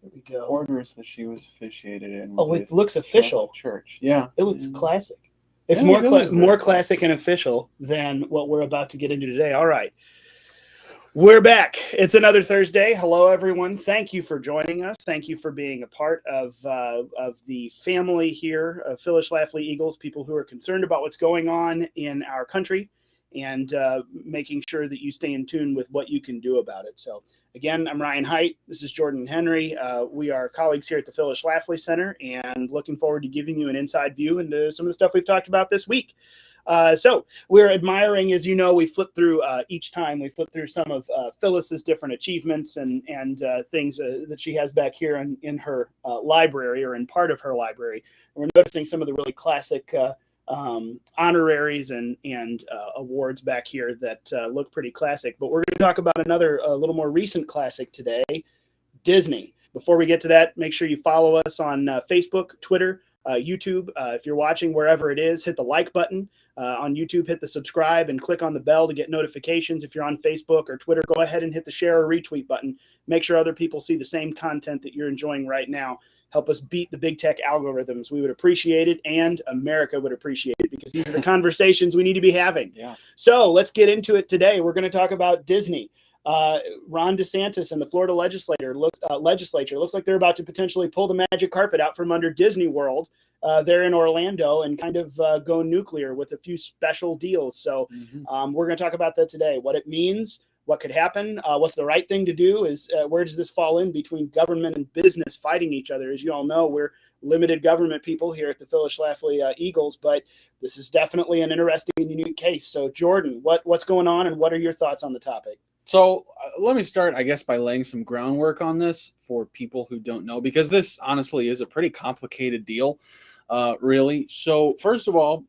There we go. orders that she was officiated in. Oh, it looks official. Church. Yeah. It looks classic. It's Yeah, more it is more very classic and official than what we're about to get into today. All right. We're back. It's another Thursday. Hello, everyone. Thank you for joining us. Thank you for being a part of the family here of Phyllis Schlafly Eagles, people who are concerned about what's going on in our country and making sure that you stay in tune with what you can do about it. So, again, I'm Ryan Height. This is Jordan Henry. We are colleagues here at the Phyllis Schlafly Center and looking forward to giving you an inside view into some of the stuff we've talked about this week. So we're admiring, as you know, we flip through each time we flip through some of Phyllis's different achievements and things that she has back here in her library or in part of her library. And we're noticing some of the really classic honoraries and awards back here that look pretty classic. But we're going to talk about another a little more recent classic today, Disney. Before we get to that, make sure you follow us on Facebook, Twitter, YouTube. If you're watching wherever it is, hit the like button. On YouTube, hit the subscribe and click on the bell to get notifications. If you're on Facebook or Twitter, go ahead and hit the share or retweet button. Make sure other people see the same content that you're enjoying right now. Help us beat the big tech algorithms. We would appreciate it, and America would appreciate it, because these are the conversations we need to be having. Yeah. So let's get into it today. We're going to talk about Disney. Ron DeSantis and the Florida legislature looks like they're about to potentially pull the magic carpet out from under Disney World. They're in Orlando and kind of go nuclear with a few special deals. So we're going to talk about that today. What it means, what could happen, what's the right thing to do, is where does this fall in between government and business fighting each other? As you all know, we're limited government people here at the Phyllis Schlafly Eagles, but this is definitely an interesting and unique case. So Jordan, what's going on and what are your thoughts on the topic? So let me start, I guess, by laying some groundwork on this for people who don't know, because this honestly is a pretty complicated deal, really. So first of all,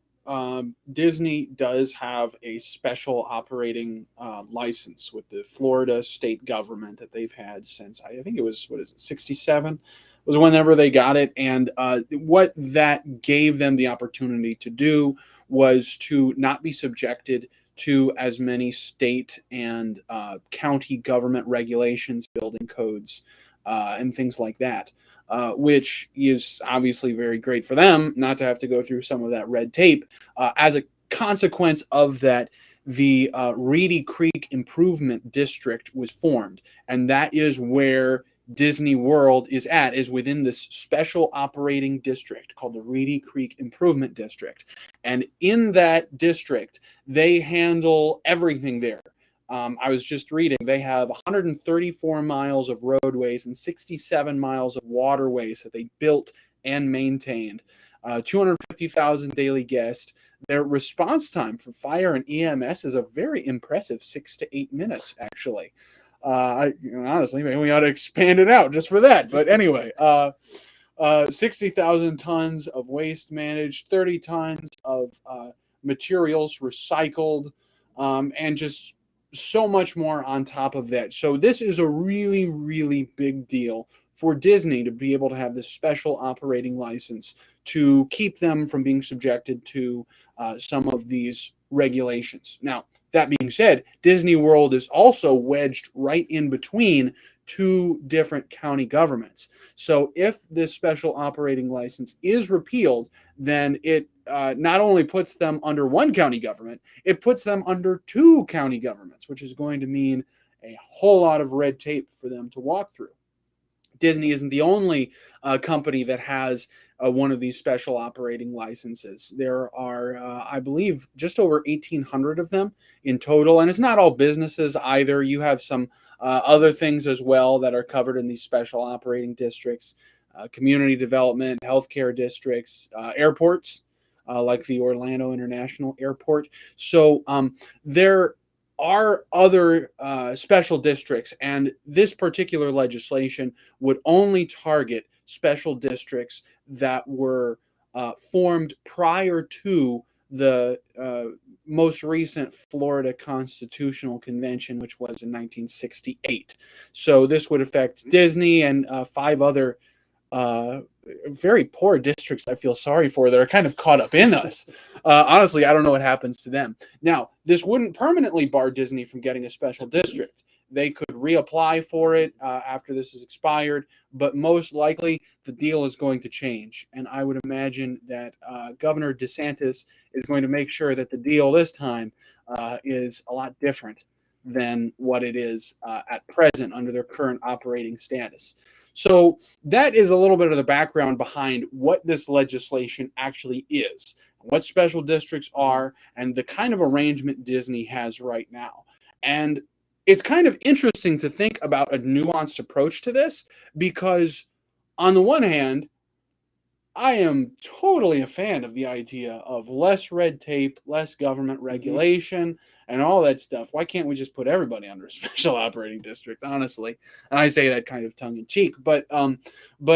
Disney does have a special operating license with the Florida state government that they've had since, I think it was, 67 was whenever they got it. And what that gave them the opportunity to do was to not be subjected to as many state and county government regulations, building codes, and things like that, which is obviously very great for them not to have to go through some of that red tape. As a consequence of that, the Reedy Creek Improvement District was formed, and that is where Disney World is within this special operating district called the Reedy Creek Improvement District. And in that district, they handle everything there. I was just reading, they have 134 miles of roadways and 67 miles of waterways that they built and maintained, 250,000 daily guests. Their response time for fire and EMS is a very impressive 6 to 8 minutes, actually. Honestly, maybe we ought to expand it out just for that. But anyway, 60,000 tons of waste managed, 30 tons of materials recycled, and just so much more on top of that. So this is a really, really big deal for Disney to be able to have this special operating license to keep them from being subjected to some of these regulations. Now, that being said, Disney World is also wedged right in between two different county governments. So if this special operating license is repealed, then it not only puts them under one county government, it puts them under two county governments, which is going to mean a whole lot of red tape for them to walk through. Disney isn't the only company that has one of these special operating licenses. There are, I believe, just over 1,800 of them in total. And it's not all businesses either. You have some other things as well that are covered in these special operating districts, community development, healthcare districts, airports, like the Orlando International Airport. So there are other special districts, and this particular legislation would only target special districts that were formed prior to the most recent Florida Constitutional Convention, which was in 1968. So this would affect Disney and 5 other very poor districts I feel sorry for that are kind of caught up in us. Honestly, I don't know what happens to them. Now, this wouldn't permanently bar Disney from getting a special district. They could reapply for it after this is expired, but most likely the deal is going to change. And I would imagine that Governor DeSantis is going to make sure that the deal this time is a lot different than what it is at present under their current operating status. So that is a little bit of the background behind what this legislation actually is, what special districts are, and the kind of arrangement Disney has right now. And it's kind of interesting to think about a nuanced approach to this because, on the one hand, I am totally a fan of the idea of less red tape, less government regulation, and all that stuff. Why can't we just put everybody under a special operating district, honestly? And I say that kind of tongue in cheek. But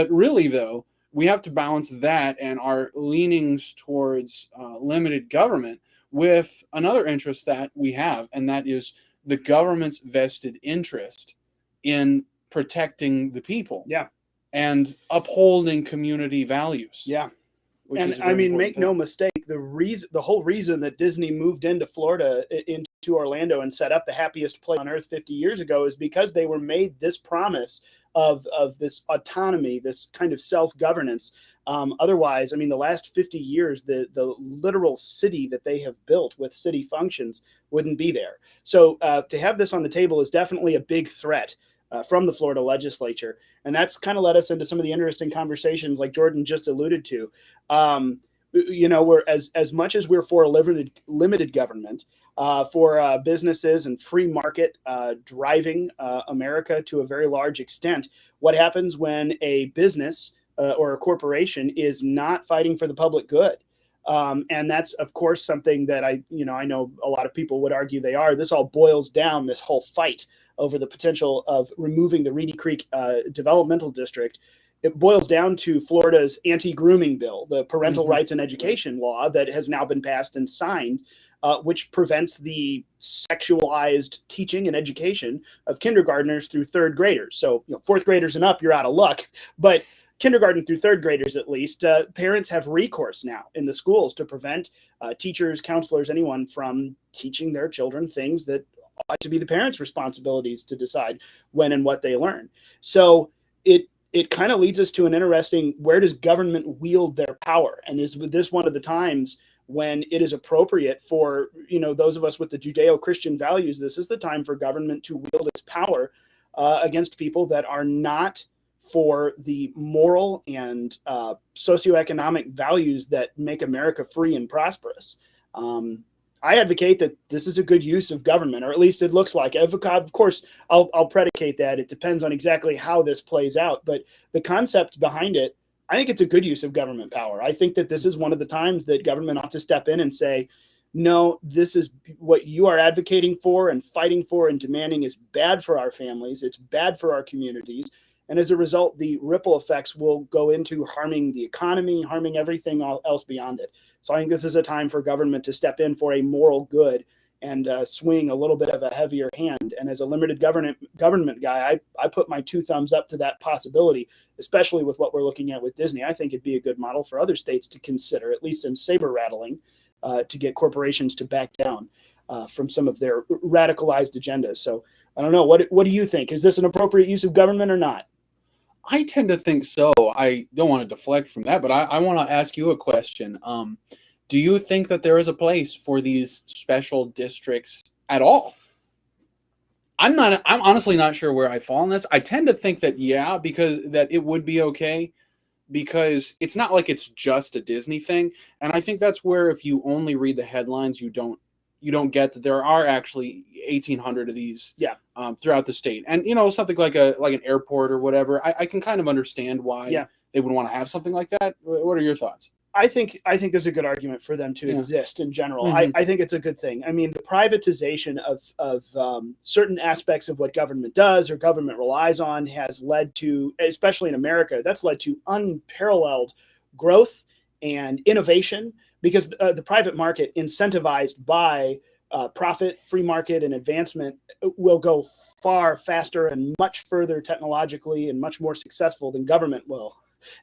really, though, we have to balance that and our leanings towards limited government with another interest that we have, and that is the government's vested interest in protecting the people. Yeah. And upholding community values. Yeah. And I mean, make no mistake, the whole reason that Disney moved into Florida, into Orlando, and set up the happiest place on earth 50 years ago is because they were made this promise of this autonomy, this kind of self-governance. Otherwise, I mean, the last 50 years, the literal city that they have built with city functions wouldn't be there. So to have this on the table is definitely a big threat from the Florida legislature. And that's kind of led us into some of the interesting conversations like Jordan just alluded to. We're as much as we're for limited government, for businesses and free market driving America to a very large extent. What happens when a business or a corporation is not fighting for the public good? And that's, of course, something that I know a lot of people would argue they are. This all boils down, this whole fight over the potential of removing the Reedy Creek Developmental District. It boils down to Florida's anti-grooming bill, the parental rights and education law that has now been passed and signed, which prevents the sexualized teaching and education of kindergartners through third graders. So, fourth graders and up, you're out of luck. But kindergarten through third graders, at least, parents have recourse now in the schools to prevent teachers, counselors, anyone from teaching their children things that ought to be the parents' responsibilities to decide when and what they learn. So it kind of leads us to an interesting, where does government wield their power? And is this one of the times when it is appropriate for, those of us with the Judeo-Christian values, this is the time for government to wield its power against people that are not for the moral and socioeconomic values that make America free and prosperous. I advocate that this is a good use of government, or at least it looks like it. Of course, I'll predicate that. It depends on exactly how this plays out. But the concept behind it, I think it's a good use of government power. I think that this is one of the times that government ought to step in and say, no, this is what you are advocating for and fighting for and demanding is bad for our families. It's bad for our communities. And as a result, the ripple effects will go into harming the economy, harming everything else beyond it. So I think this is a time for government to step in for a moral good and swing a little bit of a heavier hand. And as a limited government guy, I put my 2 thumbs up to that possibility, especially with what we're looking at with Disney. I think it'd be a good model for other states to consider, at least in saber rattling, to get corporations to back down from some of their radicalized agendas. So I don't know. What do you think? Is this an appropriate use of government or not? I tend to think so. I don't want to deflect from that, but I want to ask you a question. Do you think that there is a place for these special districts at all? I'm honestly not sure where I fall on this. I tend to think that, yeah, because that it would be okay, because it's not like it's just a Disney thing. And I think that's where, if you only read the headlines, you don't get that there are actually 1,800 of these throughout the state. And, something like an airport or whatever, I can kind of understand why they would want to have something like that. What are your thoughts? I think there's a good argument for them to exist in general. I think it's a good thing. I mean, the privatization of certain aspects of what government does or government relies on has led to, especially in America, that's led to unparalleled growth and innovation, because the private market, incentivized by profit, free market, and advancement will go far faster and much further technologically and much more successful than government will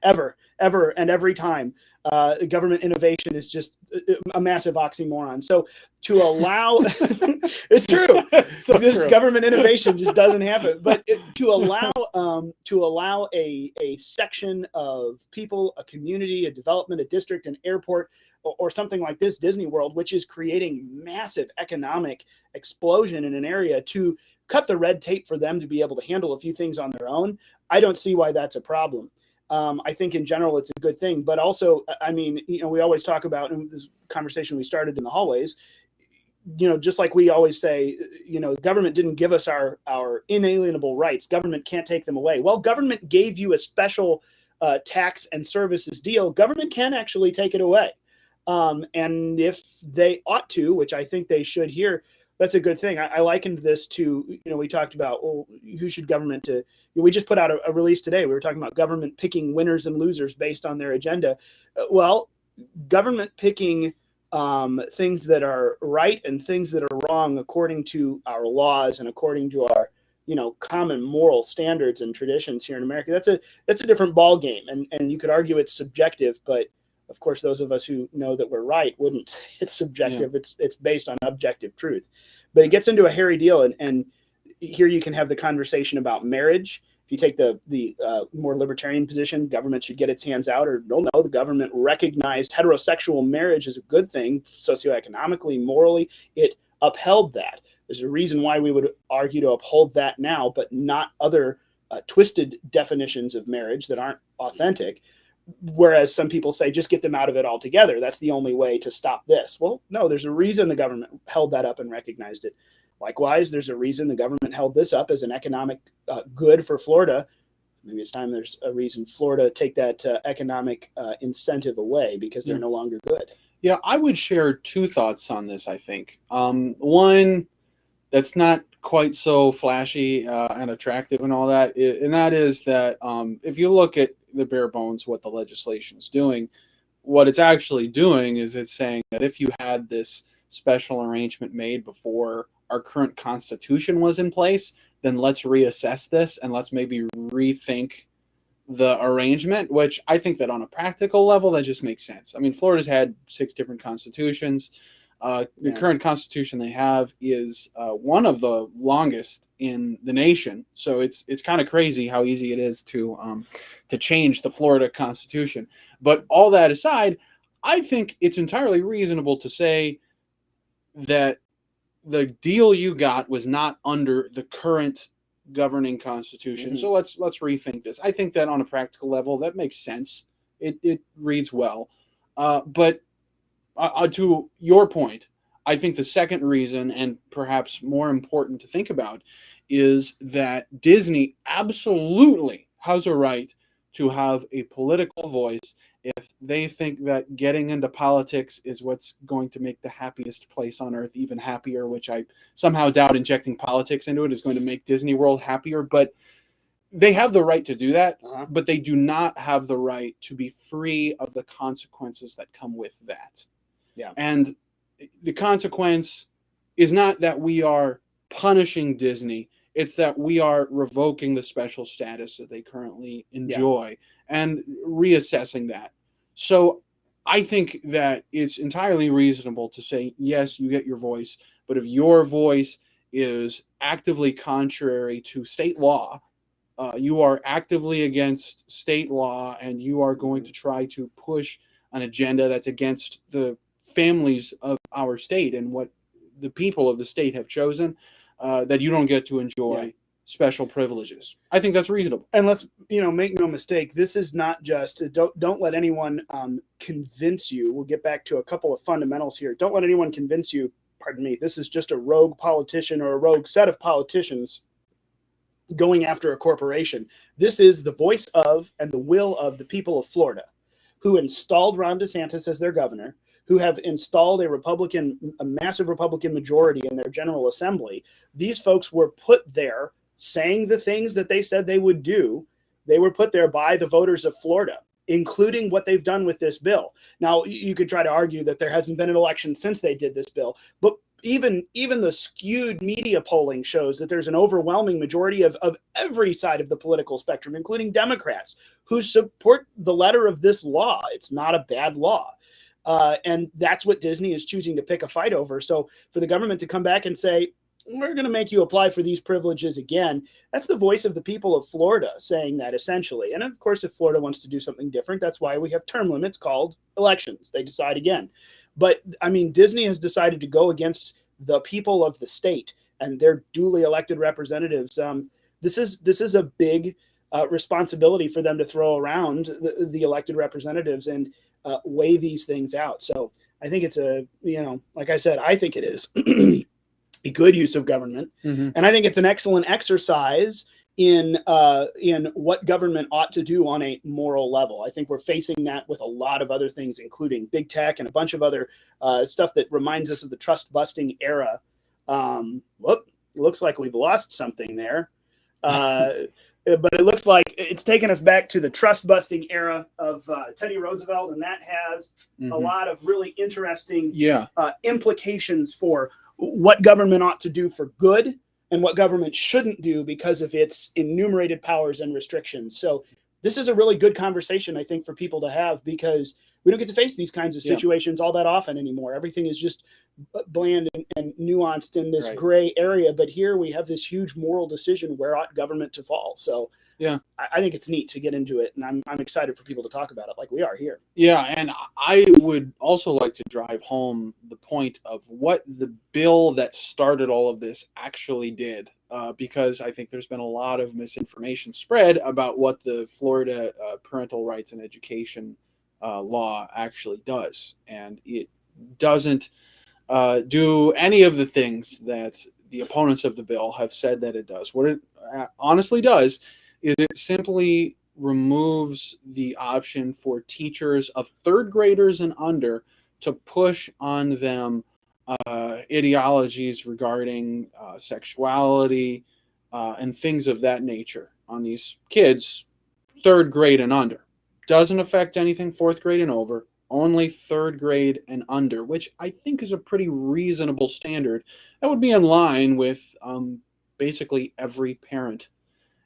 ever, and every time. Government innovation is just a massive oxymoron. So to allow, it's true. So this true. government innovation just doesn't happen. But to allow a section of people, a community, a development, a district, an airport, or something like this, Disney World, which is creating massive economic explosion in an area, to cut the red tape for them to be able to handle a few things on their own, I don't see why that's a problem. I think in general it's a good thing, but also, I mean, we always talk about, in this conversation we started in the hallways, just like we always say, government didn't give us our inalienable rights. Government can't take them away. Well, government gave you a special tax and services deal. Government can actually take it away. And if they ought to, which I think they should here, that's a good thing. I likened this to, we talked about, well, who should government to, we just put out a release today. We were talking about government picking winners and losers based on their agenda. Well, government picking things that are right and things that are wrong according to our laws and according to our, common moral standards and traditions here in America. That's a different ball game. And you could argue it's subjective, but of course, those of us who know that we're right wouldn't. It's subjective. Yeah. It's based on objective truth. But it gets into a hairy deal. And here you can have the conversation about marriage. If you take the more libertarian position, government should get its hands out, or no, the government recognized heterosexual marriage as a good thing, socioeconomically, morally. It upheld that. There's a reason why we would argue to uphold that now, but not other twisted definitions of marriage that aren't authentic. Whereas some people say, just get them out of it altogether. That's the only way to stop this. Well, no, there's a reason the government held that up and recognized it. Likewise, there's a reason the government held this up as an economic good for Florida. Maybe it's time there's a reason Florida take that economic incentive away, because they're no longer good. Yeah, I would share two thoughts on this, I think. One that's not quite so flashy and attractive and all that, and that is that if you look at the bare bones what the legislation is doing, what it's actually doing is it's saying that if you had this special arrangement made before our current constitution was in place, then let's reassess this and let's maybe rethink the arrangement, which I think that on a practical level, that just makes sense. I mean, Florida's had 6 different constitutions. The current constitution they have is one of the longest in the nation. So it's kind of crazy how easy it is to change the Florida constitution. But all that aside, I think it's entirely reasonable to say that the deal you got was not under the current governing constitution. Mm-hmm. So let's rethink this. I think that on a practical level, that makes sense. It reads well. But to your point, I think the second reason, and perhaps more important to think about, is that Disney absolutely has a right to have a political voice if they think that getting into politics is what's going to make the happiest place on earth even happier, which I somehow doubt injecting politics into it is going to make Disney World happier. But they have the right to do that, but they do not have the right to be free of the consequences that come with that. Yeah. And the consequence is not that we are punishing Disney. It's that we are revoking the special status that they currently enjoy and reassessing that. So I think that it's entirely reasonable to say, yes, you get your voice, but if your voice is actively contrary to state law, you are actively against state law, and you are going to try to push an agenda that's against the families of our state and what the people of the state have chosen, that you don't get to enjoy special privileges. I think that's reasonable. And let's, make no mistake, this is not just, don't let anyone convince you. We'll get back to a couple of fundamentals here. Don't let anyone convince you, pardon me, this is just a rogue politician or a rogue set of politicians going after a corporation. This is the voice of and the will of the people of Florida, who installed Ron DeSantis as their governor, who have installed a massive Republican majority in their General Assembly. These folks were put there saying the things that they said they would do. They were put there by the voters of Florida, including what they've done with this bill. Now, you could try to argue that there hasn't been an election since they did this bill, but even the skewed media polling shows that there's an overwhelming majority of every side of the political spectrum, including Democrats, who support the letter of this law. It's not a bad law. And that's what Disney is choosing to pick a fight over. So for the government to come back and say, we're going to make you apply for these privileges again, that's the voice of the people of Florida saying that, essentially. And of course, if Florida wants to do something different, that's why we have term limits called elections. They decide again. But I mean, Disney has decided to go against the people of the state and their duly elected representatives. This is a big responsibility for them to throw around the elected representatives and weigh these things out. So I think it's like I said, I think it is a good use of government, and I think it's an excellent exercise in what government ought to do on a moral level. I think we're facing that with a lot of other things, including big tech and a bunch of other stuff that reminds us of the trust busting era. Looks like we've lost something there. But it looks like it's taken us back to the trust busting era of Teddy Roosevelt, and that has a lot of really interesting implications for what government ought to do for good and what government shouldn't do because of its enumerated powers and restrictions. So this is a really good conversation, I think, for people to have, because we don't get to face these kinds of situations all that often anymore. Everything is just bland and nuanced in this gray area. But here we have this huge moral decision: where ought government to fall? So I think it's neat to get into it, and I'm excited for people to talk about it like we are here. Yeah, and I would also like to drive home the point of what the bill that started all of this actually did, because I think there's been a lot of misinformation spread about what the Florida parental rights and education law actually does, and it doesn't do any of the things that the opponents of the bill have said that it does. What it honestly does is it simply removes the option for teachers of third graders and under to push on them ideologies regarding sexuality and things of that nature on these kids, third grade and under. Doesn't affect anything fourth grade and over, only third grade and under, which I think is a pretty reasonable standard. That would be in line with basically every parent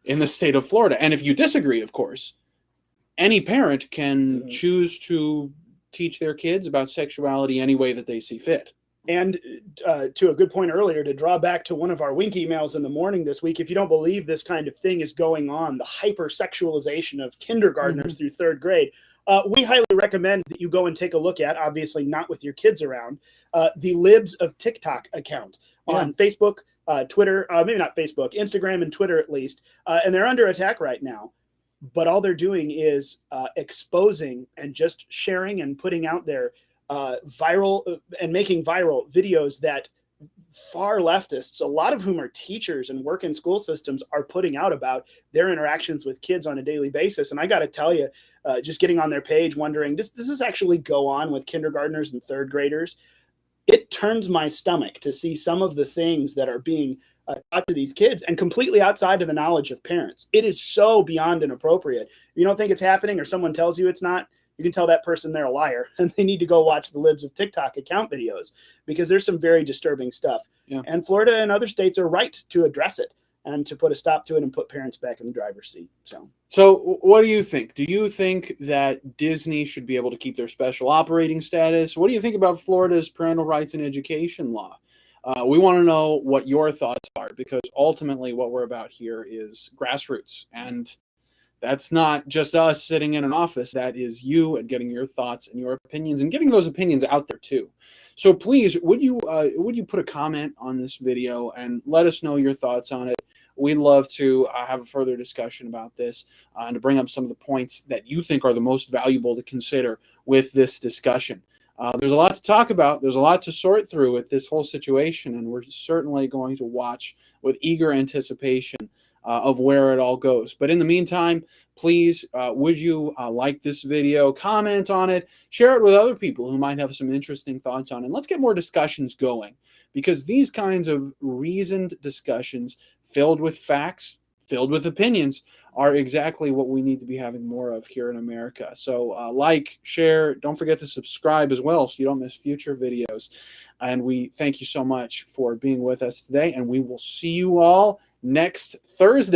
in the state of Florida. And if you disagree, of course, any parent can choose to teach their kids about sexuality any way that they see fit. And to a good point earlier, to draw back to one of our wink emails in the morning this week, if you don't believe this kind of thing is going on, the hypersexualization of kindergartners through third grade, we highly recommend that you go and take a look at, obviously not with your kids around, the Libs of TikTok account on Facebook, Twitter, maybe not Facebook, Instagram and Twitter at least. And they're under attack right now. But all they're doing is exposing and just sharing and putting out there viral and making viral videos that far leftists, a lot of whom are teachers and work in school systems, are putting out about their interactions with kids on a daily basis. And I got to tell you, just getting on their page, wondering, does this actually go on with kindergartners and third graders? It turns my stomach to see some of the things that are being taught to these kids and completely outside of the knowledge of parents. It is so beyond inappropriate. If you don't think it's happening or someone tells you it's not, you can tell that person they're a liar and they need to go watch the Libs of TikTok account videos, because there's some very disturbing stuff. Yeah. And Florida and other states are right to address it and to put a stop to it and put parents back in the driver's seat. So what do you think? Do you think that Disney should be able to keep their special operating status? What do you think about Florida's parental rights and education law? We want to know what your thoughts are, because ultimately what we're about here is grassroots. And that's not just us sitting in an office. That is you and getting your thoughts and your opinions and getting those opinions out there too. So please, would you put a comment on this video and let us know your thoughts on it? We'd love to have a further discussion about this and to bring up some of the points that you think are the most valuable to consider with this discussion. There's a lot to talk about. There's a lot to sort through with this whole situation, and we're certainly going to watch with eager anticipation of where it all goes. But in the meantime, please, would you like this video, comment on it, share it with other people who might have some interesting thoughts on it. And let's get more discussions going, because these kinds of reasoned discussions filled with facts, filled with opinions, are exactly what we need to be having more of here in America. So like, share, don't forget to subscribe as well so you don't miss future videos. And we thank you so much for being with us today. And we will see you all next Thursday.